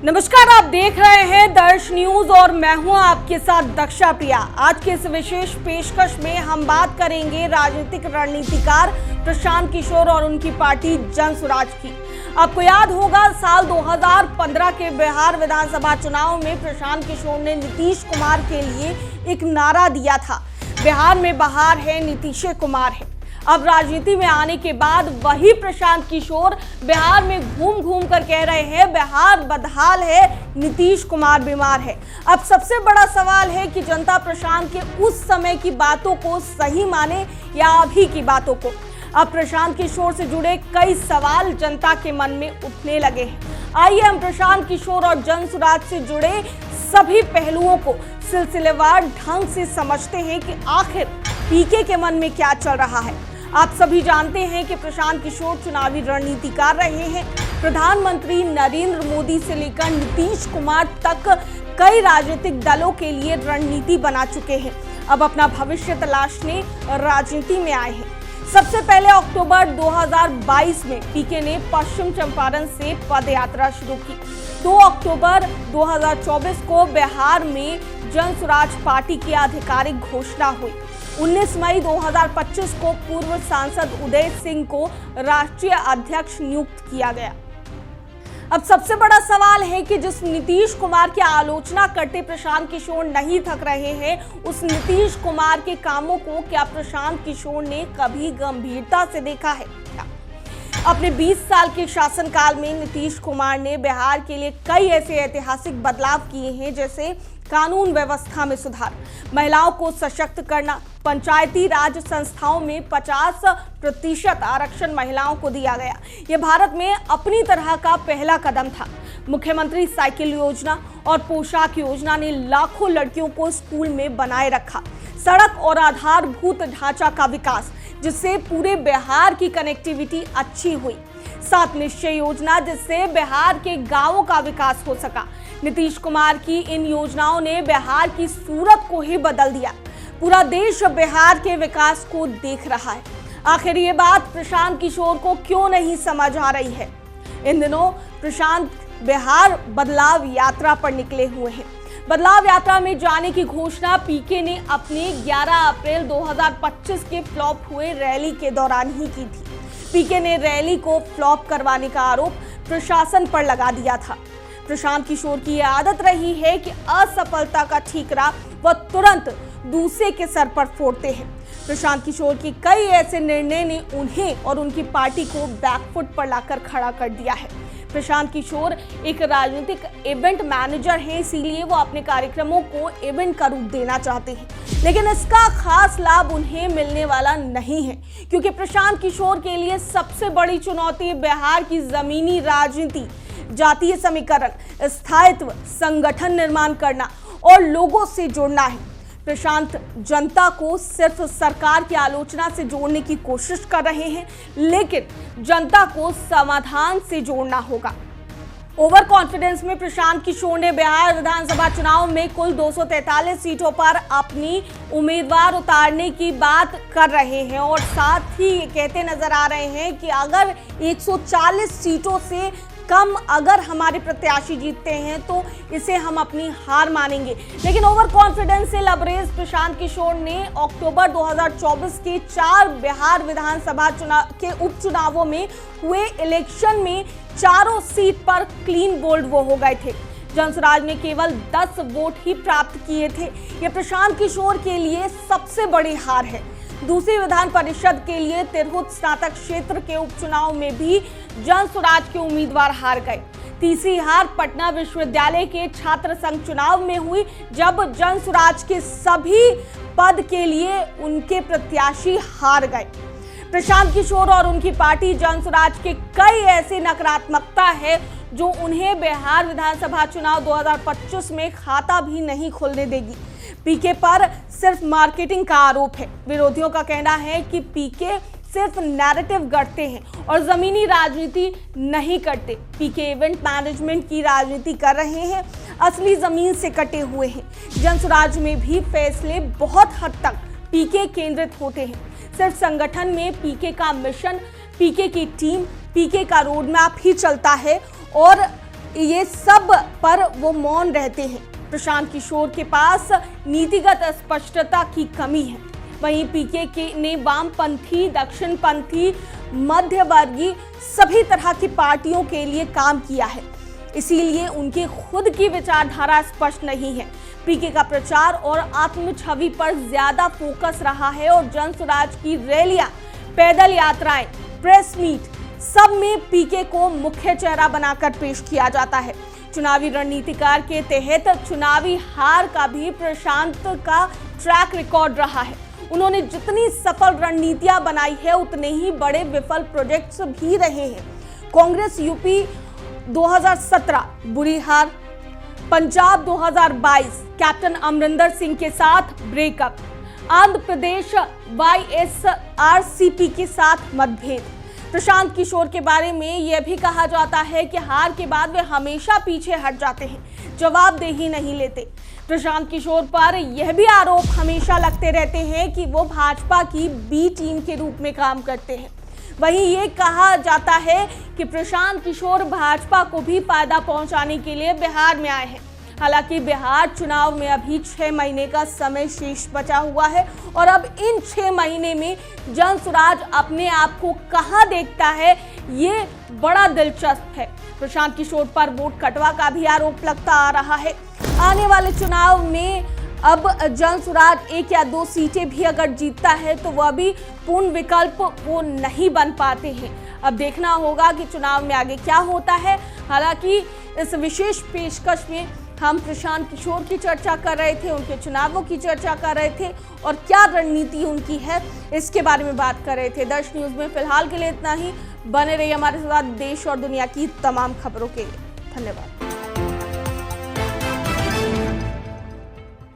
नमस्कार, आप देख रहे हैं दर्श न्यूज और मैं हूं आपके साथ दक्षा प्रिया। आज के इस विशेष पेशकश में हम बात करेंगे राजनीतिक रणनीतिकार प्रशांत किशोर और उनकी पार्टी जनसुराज की। आपको याद होगा साल 2015 के बिहार विधानसभा चुनाव में प्रशांत किशोर ने नीतीश कुमार के लिए एक नारा दिया था, बिहार में बहार है, नीतीश कुमार है। अब राजनीति में आने के बाद वही प्रशांत किशोर बिहार में घूम घूम कर कह रहे हैं बिहार बदहाल है, नीतीश कुमार बीमार है। अब सबसे बड़ा सवाल है कि जनता प्रशांत के उस समय की बातों को सही माने या अभी की बातों को। अब प्रशांत किशोर से जुड़े कई सवाल जनता के मन में उठने लगे हैं। आइए हम प्रशांत किशोर और जनसुराज से जुड़े सभी पहलुओं को सिलसिलेवार ढंग से समझते हैं कि आखिर पीके के मन में क्या चल रहा है। आप सभी जानते हैं कि प्रशांत किशोर चुनावी रणनीतिकार रहे हैं। प्रधानमंत्री नरेंद्र मोदी से लेकर नीतीश कुमार तक कई राजनीतिक दलों के लिए रणनीति बना चुके हैं। अब अपना भविष्य तलाशने राजनीति में आए हैं। सबसे पहले अक्टूबर 2022 में पीके ने पश्चिम चंपारण से पदयात्रा शुरू की। 2 अक्टूबर 2024 को बिहार में जनसुराज पार्टी की आधिकारिक घोषणा हुई। 19 मई 2025 को पूर्व सांसद उदय सिंह को राष्ट्रीय अध्यक्ष नियुक्त किया गया। अब सबसे बड़ा सवाल है कि जिस नीतीश कुमार की आलोचना करते प्रशांत किशोर नहीं थक रहे हैं, उस नीतीश कुमार के कामों को क्या प्रशांत किशोर ने कभी गंभीरता से देखा है? अपने 20 साल के शासनकाल में नीतीश कुमार ने बिहार के लिए कई ऐसे ऐतिहासिक बदलाव किए हैं, जैसे कानून व्यवस्था में सुधार, महिलाओं को सशक्त करना, पंचायती राज संस्थाओं में 50% आरक्षण महिलाओं को दिया गया। यह भारत में अपनी तरह का पहला कदम था। मुख्यमंत्री साइकिल योजना और पोशाक योजना ने लाखों लड़कियों को स्कूल में बनाए रखा। सड़क और आधारभूत ढांचा का विकास, जिससे पूरे बिहार की कनेक्टिविटी अच्छी हुई। 7 निश्चय योजना, जिससे बिहार के गांवों का विकास हो सका। नीतीश कुमार की इन योजनाओं ने बिहार की सूरत को ही बदल दिया। पूरा देश बिहार के विकास को देख रहा है। आखिर ये बात प्रशांत किशोर को क्यों नहीं समझ आ रही है? इन दिनों प्रशांत बिहार बदलाव यात्रा पर निकले हुए हैं। बदलाव यात्रा में जाने की घोषणा पीके ने अपने 11 अप्रैल 2025 के फ्लॉप हुए रैली के दौरान ही की थी। पीके ने रैली को फ्लॉप करवाने का आरोप प्रशासन पर लगा दिया था। प्रशांत किशोर की यह आदत रही है कि असफलता का ठीकरा वह तुरंत दूसरे के सर पर फोड़ते हैं। प्रशांत किशोर की कई ऐसे निर्णय ने उन्हें और उनकी पार्टी को बैकफुट पर लाकर खड़ा कर दिया है। प्रशांत किशोर एक राजनीतिक इवेंट मैनेजर हैं, इसीलिए वो अपने कार्यक्रमों को इवेंट का रूप देना चाहते हैं, लेकिन इसका खास लाभ उन्हें मिलने वाला नहीं है, क्योंकि प्रशांत किशोर के लिए सबसे बड़ी चुनौती बिहार की जमीनी राजनीति, जातीय समीकरण, स्थायित्व, संगठन निर्माण करना और लोगों से जुड़ना है। प्रशांत जनता को सिर्फ सरकार की आलोचना से जोड़ने की कोशिश कर रहे हैं, लेकिन जनता को समाधान से जोड़ना होगा। ओवर कॉन्फिडेंस में प्रशांत किशोर ने बिहार विधानसभा चुनाव में कुल 243 सीटों पर अपनी उम्मीदवार उतारने की बात कर रहे हैं और साथ ही कहते नजर आ रहे हैं कि अगर 140 सीटों से कम अगर हमारे प्रत्याशी जीतते हैं तो इसे हम अपनी हार मानेंगे। लेकिन ओवर कॉन्फिडेंस से लबरेज प्रशांत किशोर ने अक्टूबर 2024 के 4 बिहार विधानसभा के उपचुनावों में हुए इलेक्शन में चारों सीट पर क्लीन बोल्ड वो हो गए थे। जनसुराज ने केवल 10 वोट ही प्राप्त किए थे। यह प्रशांत किशोर के लिए सबसे बड़ी हार है। दूसरी विधान परिषद के लिए तिरहुत स्नातक क्षेत्र के उपचुनाव में भी जनसुराज के उम्मीदवार हार गए। तीसरी हार पटना विश्वविद्यालय के छात्र संघ चुनाव में हुई, जब जनसुराज के सभी पद के लिए उनके प्रत्याशी हार गए। प्रशांत किशोर और उनकी पार्टी जनसुराज के कई ऐसी नकारात्मकता है जो उन्हें बिहार विधानसभा चुनाव 2025 में खाता भी नहीं खोलने देगी। पीके पर सिर्फ मार्केटिंग का आरोप है। विरोधियों का कहना है कि पीके सिर्फ नैरेटिव गढ़ते हैं और जमीनी राजनीति नहीं करते। पीके इवेंट मैनेजमेंट की राजनीति कर रहे हैं, असली जमीन से कटे हुए हैं। जनसुराज में भी फैसले बहुत हद तक पीके केंद्रित होते हैं। सिर्फ संगठन में पीके का मिशन, पीके की टीम, पीके का रोड मैप ही चलता है और ये सब पर वो मौन रहते हैं। प्रशांत किशोर के पास नीतिगत स्पष्टता की कमी है। वहीं पीके ने वामपंथी, दक्षिणपंथी, मध्यवर्गीय सभी तरह की पार्टियों के लिए काम किया है, इसीलिए उनकी खुद की विचारधारा स्पष्ट नहीं है। पीके का प्रचार और आत्म छवि पर ज्यादा फोकस रहा है और जन स्वराज की रैलियां, पैदल यात्राएं, प्रेस मीट सब में पीके को मुख्य चेहरा बनाकर पेश किया जाता है। चुनावी रणनीतिकार के तहत चुनावी हार का भी प्रशांत का ट्रैक रिकॉर्ड रहा है। उन्होंने जितनी सफल रणनीतियां बनाई है उतने ही बड़े विफल प्रोजेक्ट्स भी रहे हैं। कांग्रेस यूपी 2017 बुरी हार, पंजाब 2022 कैप्टन अमरिंदर सिंह के साथ ब्रेकअप, आंध्र प्रदेश YSRCP के साथ मतभेद। प्रशांत किशोर के बारे में यह भी कहा जाता है कि हार के बाद वे हमेशा पीछे हट जाते हैं, जवाबदेही नहीं लेते। प्रशांत किशोर पर यह भी आरोप हमेशा लगते रहते हैं कि वो भाजपा की बी टीम के रूप में काम करते हैं। वहीं ये कहा जाता है कि प्रशांत किशोर भाजपा को भी फायदा पहुंचाने के लिए बिहार में आए हैं। हालांकि बिहार चुनाव में अभी 6 महीने का समय शेष बचा हुआ है और अब इन 6 महीने में जन स्वराज अपने आप को कहां देखता है, ये बड़ा दिलचस्प है। प्रशांत किशोर पर वोट कटवा का भी आरोप लगता आ रहा है। आने वाले चुनाव में अब जन स्वराज 1 या 2 सीटें भी अगर जीतता है तो वह भी पूर्ण विकल्प वो नहीं बन पाते हैं। अब देखना होगा कि चुनाव में आगे क्या होता है। हालांकि इस विशेष पेशकश में हम प्रशांत किशोर की चर्चा कर रहे थे, उनके चुनावों की चर्चा कर रहे थे और क्या रणनीति उनकी है इसके बारे में बात कर रहे थे। दर्श न्यूज में फिलहाल के लिए इतना ही। बने रहिए हमारे साथ देश और दुनिया की तमाम खबरों के लिए। धन्यवाद।